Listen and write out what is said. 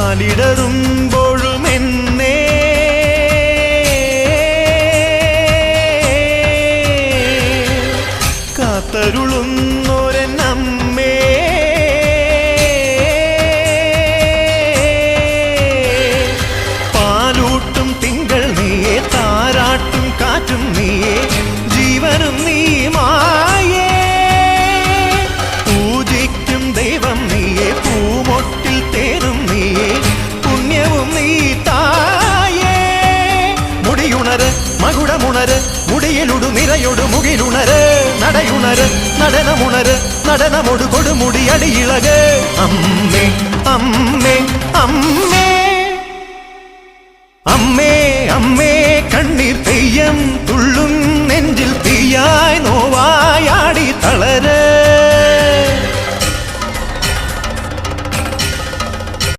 കാലിടറുമ്പോഴും എന്നെ കാത്തരുളുന്നോരമ്മേ പാലൂട്ടും തിങ്കൾ നീയേ താരാട്ടും കാറ്റും നീയേ ജീവനും നീ മായേ പൂജിക്കും ദൈവം നീയേ പൂമൊട്ടിൽ തേനും നീയേ പുണ്യവും നീ തായേ മുടിയുണര് മകുടമുണര് മുടിയിലുടു നിറയൊടു മുകിലുണര് നടയുണര് നടനമുണര് നടനമൊടു കൊടുമുടി അടിയിളക് അമ്മേ അമ്മേ അമ്മേ അമ്മേ അമ്മേ കണ്ണീർ തെയ്യം തുള്ളും